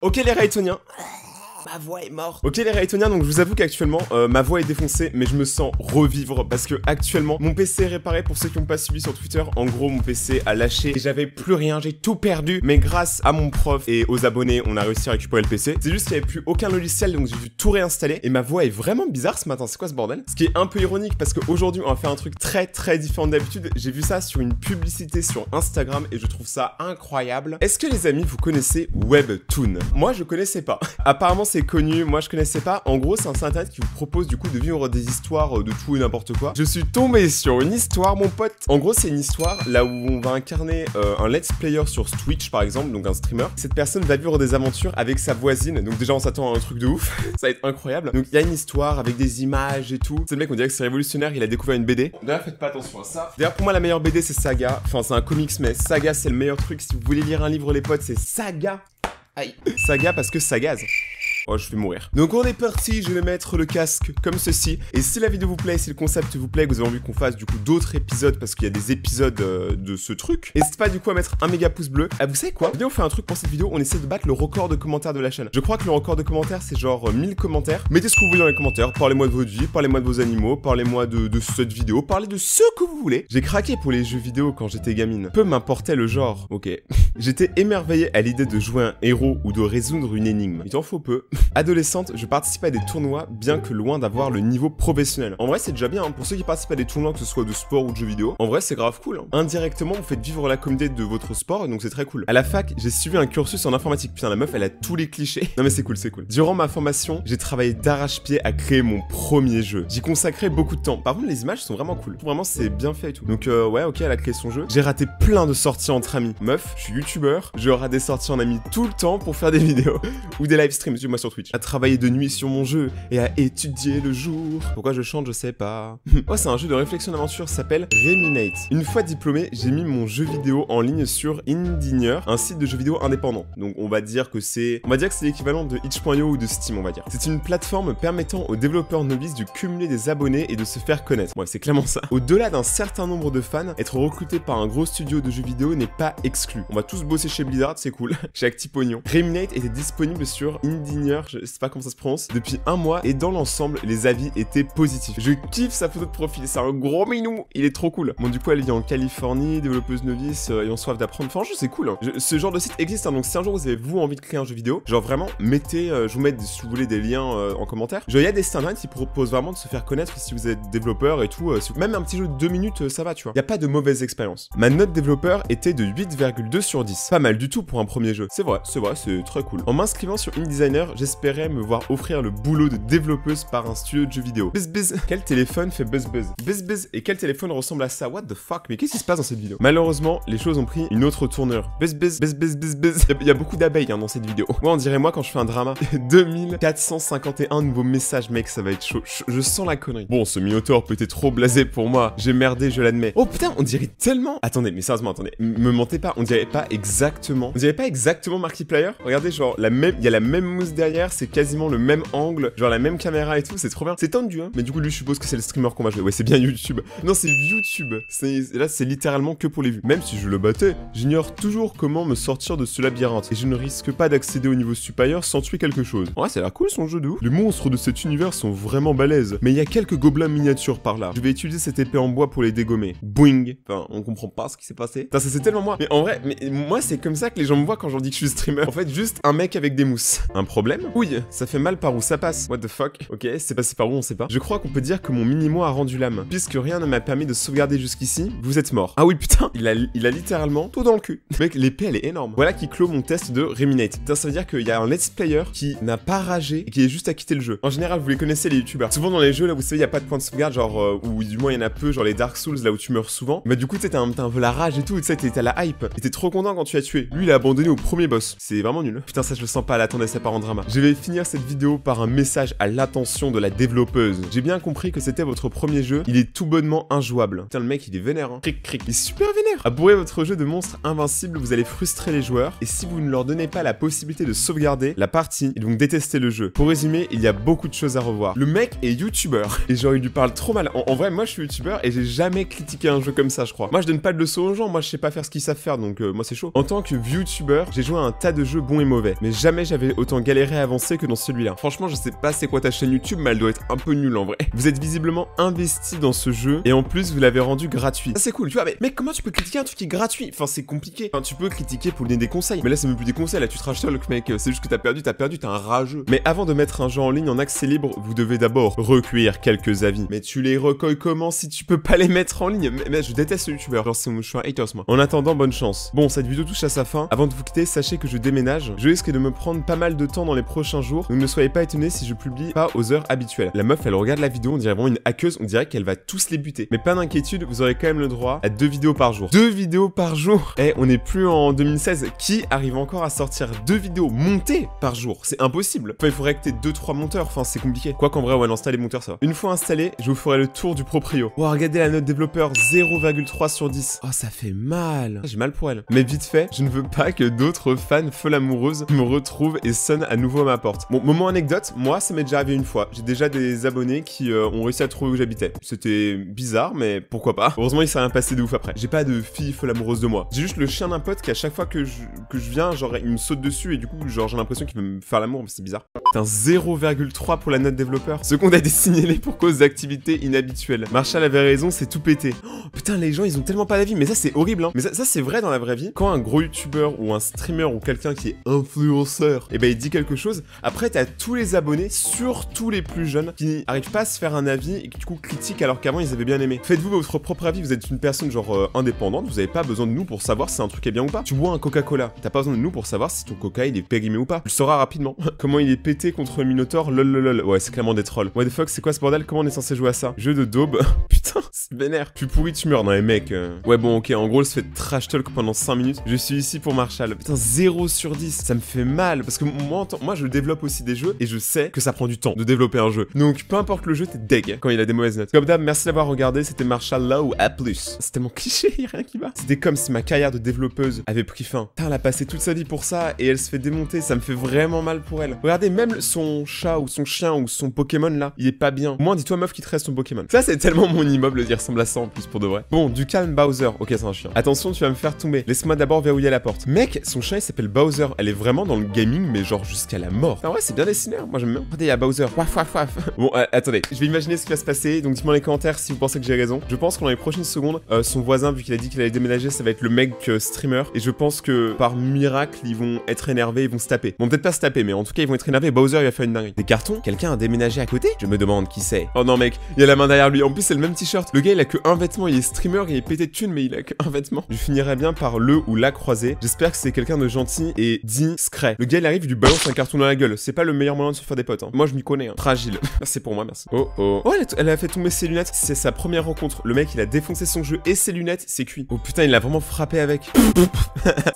Ok les Raytoniens, ma voix est morte. Ok les Raytoniens, donc je vous avoue qu'actuellement ma voix est défoncée, mais je me sens revivre parce que actuellement mon PC est réparé. Pour ceux qui n'ont pas suivi sur Twitter, en gros mon PC a lâché et j'avais plus rien, j'ai tout perdu. Mais grâce à mon prof et aux abonnés, on a réussi à récupérer le PC. C'est juste qu'il n'y avait plus aucun logiciel, donc j'ai dû tout réinstaller. Et ma voix est vraiment bizarre ce matin, c'est quoi ce bordel? Ce qui est un peu ironique parce qu'aujourd'hui on va faire un truc très différent d'habitude. J'ai vu ça sur une publicité sur Instagram et je trouve ça incroyable. Est-ce que les amis vous connaissez Webtoon? Moi je connaissais pas. Apparemment c'est connu, moi je connaissais pas. En gros c'est un site internet qui vous propose du coup de vivre des histoires de tout et n'importe quoi. Je suis tombé sur une histoire mon pote. En gros c'est une histoire là où on va incarner un let's player sur Twitch par exemple, donc un streamer. Cette personne va vivre des aventures avec sa voisine, donc déjà on s'attend à un truc de ouf. Ça va être incroyable. Donc il y a une histoire avec des images et tout. C'est le mec, on dirait que c'est révolutionnaire, il a découvert une BD. D'ailleurs faites pas attention à ça. D'ailleurs pour moi la meilleure BD c'est Saga. Enfin c'est un comics mais Saga c'est le meilleur truc. Si vous voulez lire un livre les potes c'est Saga. Aïe. Saga parce que ça gaze. Oh, je vais mourir. Donc on est parti, je vais mettre le casque comme ceci. Et si la vidéo vous plaît, si le concept vous plaît, que vous avez envie qu'on fasse du coup d'autres épisodes, parce qu'il y a des épisodes de ce truc, n'hésitez pas du coup à mettre un méga pouce bleu. Ah, vous savez quoi? Viens on fait un truc pour cette vidéo, on essaie de battre le record de commentaires de la chaîne. Je crois que le record de commentaires c'est genre 1000 commentaires. Mettez ce que vous voulez dans les commentaires, parlez-moi de votre vie, parlez-moi de vos animaux, parlez-moi de cette vidéo, parlez de ce que vous voulez. J'ai craqué pour les jeux vidéo quand j'étais gamine. Peu m'importait le genre, ok. J'étais émerveillé à l'idée de jouer un héros ou de résoudre une énigme. Il t'en faut peu. Adolescente, je participe à des tournois, bien que loin d'avoir le niveau professionnel. En vrai, c'est déjà bien, hein. Pour ceux qui participent à des tournois, que ce soit de sport ou de jeux vidéo, en vrai, c'est grave cool, hein. Indirectement, vous faites vivre la communauté de votre sport, donc c'est très cool. À la fac, j'ai suivi un cursus en informatique. Putain, la meuf, elle a tous les clichés. Non mais c'est cool, c'est cool. Durant ma formation, j'ai travaillé d'arrache-pied à créer mon premier jeu. J'y consacrais beaucoup de temps. Par contre, les images sont vraiment cool. Vraiment, c'est bien fait et tout. Donc ouais, ok, elle a créé son jeu. J'ai raté plein de sorties entre amis. Meuf, je suis youtubeur. Je rate des sorties en amis tout le temps pour faire des vidéos ou des live streams, suis-moi sur Twitch. À travailler de nuit sur mon jeu et à étudier le jour. Pourquoi je chante, je sais pas. Oh, c'est un jeu de réflexion d'aventure, ça s'appelle Reminate. Une fois diplômé, j'ai mis mon jeu vidéo en ligne sur Indiener, un site de jeux vidéo indépendant. Donc on va dire que c'est l'équivalent de itch.io ou de Steam, on va dire. C'est une plateforme permettant aux développeurs novices de cumuler des abonnés et de se faire connaître. Ouais, c'est clairement ça. Au-delà d'un certain nombre de fans, être recruté par un gros studio de jeux vidéo n'est pas exclu. On va tous bosser chez Blizzard, c'est cool. Chez Actipognon. Reminate était disponible sur Indiener, je sais pas comment ça se prononce, depuis un mois et dans l'ensemble, les avis étaient positifs. Je kiffe sa photo de profil, c'est un gros minou, il est trop cool. Bon, du coup, elle vit en Californie, développeuse novice ayant soif d'apprendre. Franchement, c'est cool, hein. Ce genre de site existe, hein. Donc si un jour vous avez envie de créer un jeu vidéo, genre vraiment, mettez, je vous mets si vous voulez des liens en commentaire. Genre, il y a des sites internet qui proposent vraiment de se faire connaître si vous êtes développeur et tout. Même un petit jeu de 2 minutes, ça va, tu vois. Il y a pas de mauvaise expérience. Ma note développeur était de 8,2 sur 10. Pas mal du tout pour un premier jeu. C'est vrai, c'est très cool. En m'inscrivant sur InDesigner, j'espérais me voir offrir le boulot de développeuse par un studio de jeux vidéo. Buzz. Quel téléphone fait buzz. Buzz. Et quel téléphone ressemble à ça? What the fuck? Mais qu'est-ce qui se passe dans cette vidéo? Malheureusement, les choses ont pris une autre tournure. Buzz. Il y a beaucoup d'abeilles hein, dans cette vidéo. Moi, on dirait moi quand je fais un drama. 2451 nouveaux messages, mec, ça va être chaud. Je sens la connerie. Bon, ce Minotaur peut être trop blasé pour moi. J'ai merdé, je l'admets. Oh putain, on dirait tellement... Attendez, mais sérieusement, attendez. Me mentez pas, on dirait pas exactement Markiplier. Regardez, genre, il y a la même mousse derrière, c'est quasiment le même angle, genre la même caméra et tout, c'est trop bien. C'est tendu, hein. Mais du coup, lui, je suppose que c'est le streamer qu'on va jouer. Ouais, c'est bien YouTube. Non, c'est YouTube. Là, c'est littéralement que pour les vues. Même si je le battais, j'ignore toujours comment me sortir de ce labyrinthe. Et je ne risque pas d'accéder au niveau supérieur sans tuer quelque chose. Ouais, ça a l'air cool son jeu de ouf. Les monstres de cet univers sont vraiment balèzes. Mais il y a quelques gobelins miniatures par là. Je vais utiliser cette épée en bois pour les dégommer. Boing. Enfin, on comprend pas ce qui s'est passé. Putain, c'est tellement moi. Mais en vrai, moi, c'est comme ça que les gens me voient quand j'en dis que je suis streamer. En fait, juste un mec avec des mousses. Un problème? Oui, ça fait mal par où ça passe. What the fuck? Ok, c'est passé par où, on sait pas. Je crois qu'on peut dire que mon mini-moi a rendu l'âme. Puisque rien ne m'a permis de sauvegarder jusqu'ici, vous êtes mort. Ah oui, putain, il a littéralement tout dans le cul. Mec, l'épée, elle est énorme. Voilà qui clôt mon test de Reminate. Putain, ça veut dire qu'il y a un let's player qui n'a pas ragé et qui est juste à quitter le jeu. En général, vous les connaissez, les youtubeurs. Souvent dans les jeux, là, vous savez, il y a pas de point de sauvegarde, genre, ou du moins, il y en a peu, genre les Dark Souls, là où tu meurs souvent. Mais du coup, tu sais, t'as un peu la rage et tout, tu sais, t'as la hype. Et t'es trop content quand tu as tué. Lui, il a abandonné au premier boss. C'est vraiment nul. Putain, ça, je le sens pas. Là, attendez, ça part en drama. Je vais finir cette vidéo par un message à l'attention de la développeuse. J'ai bien compris que c'était votre premier jeu, il est tout bonnement injouable. Putain, le mec il est vénère, hein. Cric cric, il est super vénère. Abourez votre jeu de monstres invincibles, vous allez frustrer les joueurs, et si vous ne leur donnez pas la possibilité de sauvegarder la partie, ils vont détester le jeu. Pour résumer, il y a beaucoup de choses à revoir. Le mec est youtubeur, et genre il lui parle trop mal. En vrai, moi je suis youtubeur, et j'ai jamais critiqué un jeu comme ça, je crois. Moi je donne pas de leçons aux gens, moi je sais pas faire ce qu'ils savent faire, donc moi c'est chaud. En tant que youtubeur, j'ai joué à un tas de jeux bons et mauvais, mais jamais j'avais autant galéré à avancer que dans celui-là. Franchement, je sais pas c'est quoi ta chaîne YouTube, mais elle doit être un peu nulle en vrai. Vous êtes visiblement investi dans ce jeu, et en plus vous l'avez rendu gratuit. Ça c'est cool, tu vois, mais mec, comment tu peux critiquer un truc qui est gratuit? Enfin, c'est compliqué. Enfin, tu peux critiquer pour lui donner des conseils, mais là c'est même plus des conseils, là tu trash talk, mec, c'est juste que t'as perdu, t'es un rageux. Mais avant de mettre un jeu en ligne en accès libre, vous devez d'abord recueillir quelques avis. Mais tu les recueilles comment si tu peux pas les mettre en ligne? Mais je déteste ce youtubeur, genre je suis un haters moi. En attendant, bonne chance. Bon, cette vidéo touche à sa fin. Avant de vous quitter, sachez que je déménage. Je risque de me prendre pas mal de temps dans les prochains jours, donc ne soyez pas étonnés si je publie pas aux heures habituelles. La meuf, elle regarde la vidéo, on dirait vraiment une hackeuse, on dirait qu'elle va tous les buter. Mais pas d'inquiétude, vous aurez quand même le droit à 2 vidéos par jour. 2 vidéos par jour. Eh, on n'est plus en 2016. Qui arrive encore à sortir 2 vidéos montées par jour? C'est impossible. Enfin, il faudrait que t'aies 2-3 monteurs, enfin c'est compliqué. Quoi qu'en vrai, ouais, installer les monteurs ça va. Une fois installé, je vous ferai le tour du proprio. Oh, regardez la note développeur, 0,3 sur 10. Oh, ça fait mal. J'ai mal pour elle. Mais vite fait, je ne veux pas que d'autres fans folles amoureuses me retrouvent et sonnent à nouveau à ma porte. Bon, moment anecdote, moi ça m'est déjà arrivé une fois. J'ai déjà des abonnés qui ont réussi à trouver où j'habitais. C'était bizarre, mais pourquoi pas. Heureusement, il s'est rien passé de ouf après. J'ai pas de fille folle amoureuse de moi. J'ai juste le chien d'un pote qui à chaque fois que je viens, genre il me saute dessus et du coup, genre j'ai l'impression qu'il veut me faire l'amour, mais c'est bizarre. Putain, 0,3 pour la note développeur. Ce compte a été signalé pour cause d'activités inhabituelles. Marshall avait raison, c'est tout pété. Oh, putain, les gens, ils ont tellement pas d'avis, mais ça c'est horrible, hein. Mais ça c'est vrai dans la vraie vie. Quand un gros youtubeur ou un streamer ou quelqu'un qui est influenceur, et ben il dit quelque chose, après t'as tous les abonnés, surtout les plus jeunes, qui n'arrivent pas à se faire un avis et qui du coup critiquent alors qu'avant ils avaient bien aimé. Faites-vous votre propre avis, vous êtes une personne genre indépendante, vous avez pas besoin de nous pour savoir si un truc est bien ou pas. Tu bois un Coca-Cola, t'as pas besoin de nous pour savoir si ton Coca il est périmé ou pas. Tu le sauras rapidement. Comment il est pété contre le Minotaur, lol. Ouais, c'est clairement des trolls. What the fuck, c'est quoi ce bordel? Comment on est censé jouer à ça? Jeu de daube. Putain, c'est vénère. Plus pourri, tu meurs. Non, les mecs. Ouais, bon, ok, en gros, elle se fait trash talk pendant 5 minutes. Je suis ici pour Marshall. Putain, 0 sur 10. Ça me fait mal. Parce que moi, je développe aussi des jeux et je sais que ça prend du temps de développer un jeu. Donc, peu importe le jeu, t'es deg quand il a des mauvaises notes. Comme d'hab, merci d'avoir regardé. C'était Marshall là ou à plus. C'est tellement cliché, y'a rien qui va. C'était comme si ma carrière de développeuse avait pris fin. Putain, elle a passé toute sa vie pour ça et elle se fait démonter. Ça me fait vraiment mal pour elle. Regardez, même son chat ou son chien ou son Pokémon là, il est pas bien. Au moins, dis-toi meuf qui te reste ton Pokémon. Ça, c'est tellement mon immeuble d'y ressemble à ça en plus pour de vrai. Bon, du calme Bowser. Ok, c'est un chien. Attention, tu vas me faire tomber. Laisse-moi d'abord verrouiller la porte. Mec, son chien il s'appelle Bowser. Elle est vraiment dans le gaming, mais genre jusqu'à la mort. En vrai, c'est bien dessiné. Hein. Moi, j'aime bien. Regardez, il y a Bowser. Waf, waf, waf. Bon, attendez. Je vais imaginer ce qui va se passer. Donc, dites-moi dans les commentaires si vous pensez que j'ai raison. Je pense que dans les prochaines secondes, son voisin, vu qu'il a dit qu'il allait déménager, ça va être le mec streamer. Et je pense que par miracle, ils vont être énervés, ils vont se taper. Bon, peut-être pas se taper, mais en tout cas, ils vont être énervés. Bowser, il va faire une dinguerie. Des cartons? Quelqu'un a déménagé à côté? Je me demande qui c'est. Oh non, mec, il y a la main derrière lui. En plus, c'est le même t-shirt. Le gars, il a que un vêtement. Il est streamer, il est pété de thunes, mais il a que un vêtement. Je finirai bien par le ou la croiser. J'espère que c'est quelqu'un de gentil et discret. Le gars, il arrive, il lui balance un carton dans la gueule. C'est pas le meilleur moyen de se faire des potes. Hein. Moi, je m'y connais. Hein. Fragile. Merci pour moi, merci. Oh, oh. Oh, elle a fait tomber ses lunettes. C'est sa première rencontre. Le mec, il a défoncé son jeu et ses lunettes, c'est cuit. Oh putain, il l'a vraiment frappé avec. Tu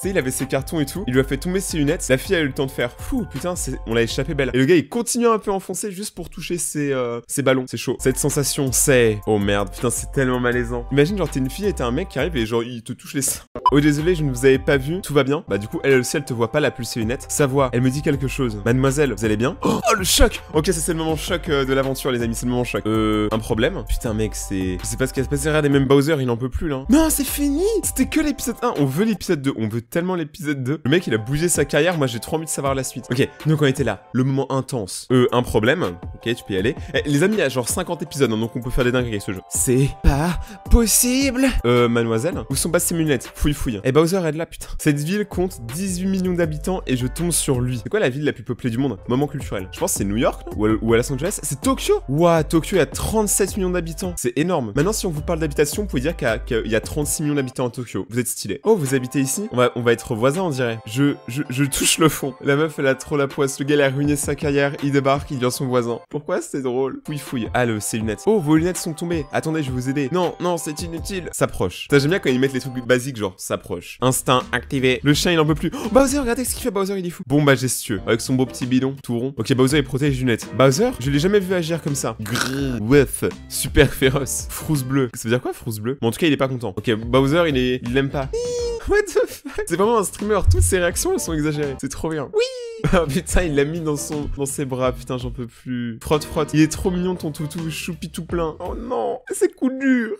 sais, il avait ses cartons et tout. Il lui a fait tomber ses lunettes. La fille a eu le temps de faire. Fou, putain, on l'a échappé belle. Et le gars, il continue un peu à enfoncer juste pour toucher ses ballons. C'est chaud. Cette sensation, c'est... Oh merde, putain, c'est tellement malaisant. Imagine, genre, t'es une fille et t'as un mec qui arrive et genre, il te touche les seins. Oh, désolé, je ne vous avais pas vu. Tout va bien? Bah, du coup, elle aussi, elle te voit pas, la plus ses lunettes. Sa voix, elle me dit quelque chose. Mademoiselle, vous allez bien? Oh, le choc! Ok, ça, c'est le moment choc de l'aventure, les amis. C'est le moment choc. Un problème? Putain, mec, c'est... Je sais pas ce qui va se passer. Regardez, même Bowser, il en peut plus, là. Non, c'est fini! C'était que l'épisode 1. On veut l'épisode 2. On veut tellement l'épisode 2. Le mec, il a bougé sa carrière. Moi, j'ai trop envie de savoir la suite. Ok, donc on était là. Le moment intense. Un problème. Ok, tu peux y aller. Les amis, il y a genre 50 épisodes, hein, donc on peut faire des dingueries avec ce jeu. C'est pas possible! Mademoiselle? Où sont passées mes lunettes? Fouille. Et Bowser est là, putain. Cette ville compte 18 millions d'habitants et je tombe sur lui. C'est quoi la ville la plus peuplée du monde? Moment culturel. Je pense que c'est New York, non? Ou à Los Angeles. C'est Tokyo? Ouah, Tokyo, il y a 37 millions d'habitants. C'est énorme. Maintenant, si on vous parle d'habitation, vous pouvez dire qu'il y a 36 millions d'habitants à Tokyo. Vous êtes stylé. Oh, vous habitez ici? On va être voisins, on dirait. Je touche le fond. La meuf, elle a trop la poisse. Le gars, il a ruiné sa carrière. Il débarque, il devient son voisin. Pourquoi c'est drôle? Fouille. Ah, ses lunettes. Oh, vos lunettes sont tombées. attendez, je vais vous aider. Non, non, c'est inutile. S'approche. J'aime bien quand ils mettent les trucs basiques, genre s'approche. Instinct activé. Le chien, il en peut plus. Oh, Bowser, regardez ce qu'il fait, Bowser, il est fou. Bon, majestueux, avec son beau petit bidon, tout rond. Ok, Bowser, il protège Lunette. Bowser, je l'ai jamais vu agir comme ça. Grrr, weff, super féroce. Frousse bleu. Ça veut dire quoi, frousse bleu? Bon, en tout cas, il est pas content. Ok, Bowser, il l'aime pas. What the fuck? C'est vraiment un streamer, toutes ses réactions, elles sont exagérées. C'est trop bien. Oui! Oh putain, il l'a mis dans ses bras, putain, j'en peux plus. Frotte, frotte. Il est trop mignon, ton toutou, choupi tout plein. Oh non, c'est coup dur.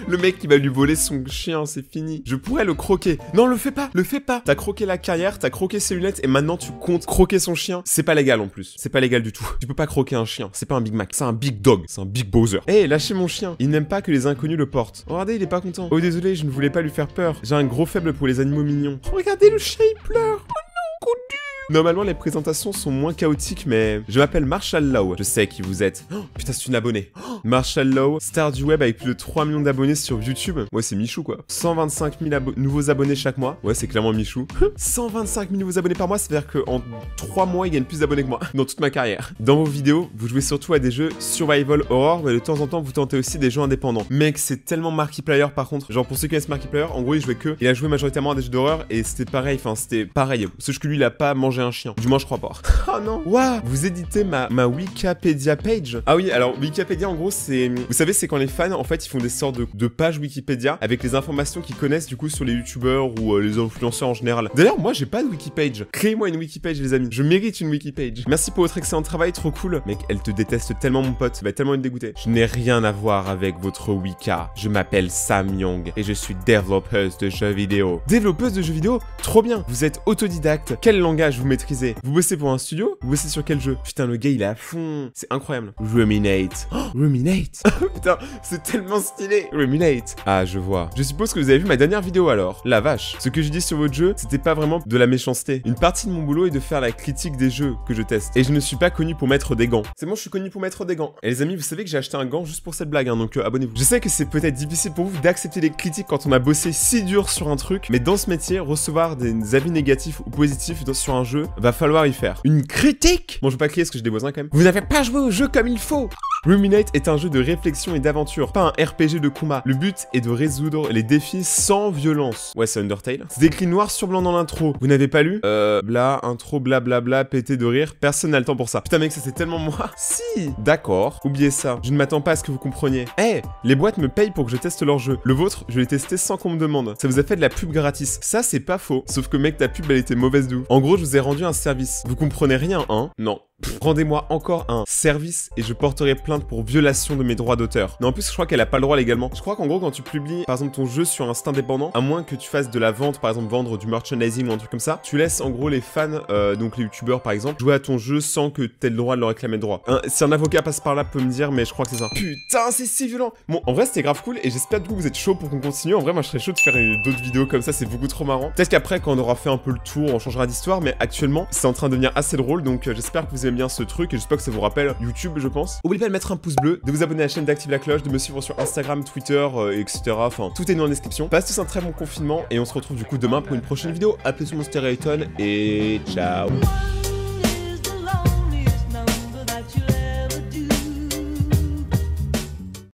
Le mec qui va lui voler son chien, c'est fini. Je pourrais le croquer. Non, le fais pas, le fais pas. T'as croqué la carrière, t'as croqué ses lunettes, et maintenant tu comptes croquer son chien. C'est pas légal en plus. C'est pas légal du tout. Tu peux pas croquer un chien. C'est pas un Big Mac, c'est un Big Dog. C'est un Big Bowser. Hey, lâchez mon chien. Il n'aime pas que les inconnus le portent. Oh, regardez, il est pas content. Oh, désolé, je ne voulais pas lui faire peur. J'ai un gros faible pour les animaux mignons. Oh, regardez, le chien, il pleure. Oh non, coup dur. Normalement, les présentations sont moins chaotiques, mais je m'appelle Marshall Law. Je sais qui vous êtes. Oh, putain, c'est une abonnée. Oh, Marshall Law, star du web avec plus de 3 millions d'abonnés sur YouTube. Ouais, c'est Michou, quoi. 125 000 nouveaux abonnés chaque mois. Ouais, c'est clairement Michou. 125 000 nouveaux abonnés par mois, ça veut dire qu'en 3 mois, il gagne plus d'abonnés que moi dans toute ma carrière. Dans vos vidéos, vous jouez surtout à des jeux survival horror, mais de temps en temps, vous tentez aussi des jeux indépendants. Mec, c'est tellement Markiplier par contre. Genre, pour ceux qui connaissent Markiplier, en gros, il jouait que. Il a joué majoritairement à des jeux d'horreur et c'était pareil. Enfin, c'était pareil. Sauf que lui, il a pas mangé un chien. Du moins, je crois pas. Oh non. Waouh. Vous éditez ma Wikipédia page. Ah oui, alors Wikipédia, en gros, c'est. Vous savez, c'est quand les fans, en fait, ils font des sortes de pages Wikipédia avec les informations qu'ils connaissent du coup sur les youtubeurs ou les influenceurs en général. D'ailleurs, moi, j'ai pas de Wikipage. Créez-moi une Wikipage, les amis. Je mérite une Wikipage. Merci pour votre excellent travail, trop cool. Mec, elle te déteste tellement, mon pote. Tu vas tellement être dégoûté. Je n'ai rien à voir avec votre Wika. Je m'appelle Sam Young et je suis développeuse de jeux vidéo. Développeuse de jeux vidéo? Trop bien. Vous êtes autodidacte. Quel langage vous maîtrisez? Vous bossez pour un studio? Vous bossez sur quel jeu? Putain, le gars, il est à fond. C'est incroyable. Ruminate. Oh, Ruminate. Putain, c'est tellement stylé. Ruminate. Ah, je vois. Je suppose que vous avez vu ma dernière vidéo alors. La vache. Ce que je dis sur votre jeu, c'était pas vraiment de la méchanceté. Une partie de mon boulot est de faire la critique des jeux que je teste. Et je ne suis pas connu pour mettre des gants. C'est bon, je suis connu pour mettre des gants. Et les amis, vous savez que j'ai acheté un gant juste pour cette blague, hein, donc abonnez-vous. Je sais que c'est peut-être difficile pour vous d'accepter les critiques quand on a bossé si dur sur un truc, mais dans ce métier, recevoir des avis négatifs ou positifs sur un jeu, va falloir y faire. Une critique? Bon, je vais pas crier parce que j'ai des voisins quand même. Vous n'avez pas joué au jeu comme il faut. Ruminate est un jeu de réflexion et d'aventure, pas un RPG de combat. Le but est de résoudre les défis sans violence. Ouais, c'est Undertale. C'est écrit noir sur blanc dans l'intro. Vous n'avez pas lu? Intro, blablabla, pété de rire. Personne n'a le temps pour ça. Putain, mec, ça c'est tellement moi. Si. D'accord. Oubliez ça. Je ne m'attends pas à ce que vous compreniez. Eh, les boîtes me payent pour que je teste leur jeu. Le vôtre, je l'ai testé sans qu'on me demande. Ça vous a fait de la pub gratis. Ça, c'est pas faux. Sauf que, mec, ta pub, elle était mauvaise d'où. En gros, je vous ai rendu un service. Vous comprenez rien, hein? Non. Rendez-moi encore un service et je porterai plainte pour violation de mes droits d'auteur. Mais en plus, je crois qu'elle a pas le droit légalement. Je crois qu'en gros, quand tu publies, par exemple, ton jeu sur un site indépendant, à moins que tu fasses de la vente, par exemple, vendre du merchandising ou un truc comme ça, tu laisses en gros les fans, donc les youtubeurs par exemple, jouer à ton jeu sans que t'aies le droit de leur réclamer le droit. Si un avocat passe par là, peut me dire, mais je crois que c'est ça. Putain, c'est si violent. Bon, en vrai, c'était grave cool et j'espère du coup que vous êtes chaud pour qu'on continue. En vrai, moi, je serais chaud de faire d'autres vidéos comme ça, c'est beaucoup trop marrant. Peut-être qu'après, quand on aura fait un peu le tour, on changera d'histoire, mais actuellement, c'est en train de devenir assez drôle, donc j'espère que vous aimez bien ce truc et j'espère que ça vous rappelle YouTube, je pense. N'oubliez pas de mettre un pouce bleu, de vous abonner à la chaîne, d'activer la cloche, de me suivre sur Instagram, Twitter, etc. Enfin, tout est dans la description. Passez tous un très bon confinement et on se retrouve du coup demain pour une prochaine vidéo. Appelez sur mon stéréoton et ciao.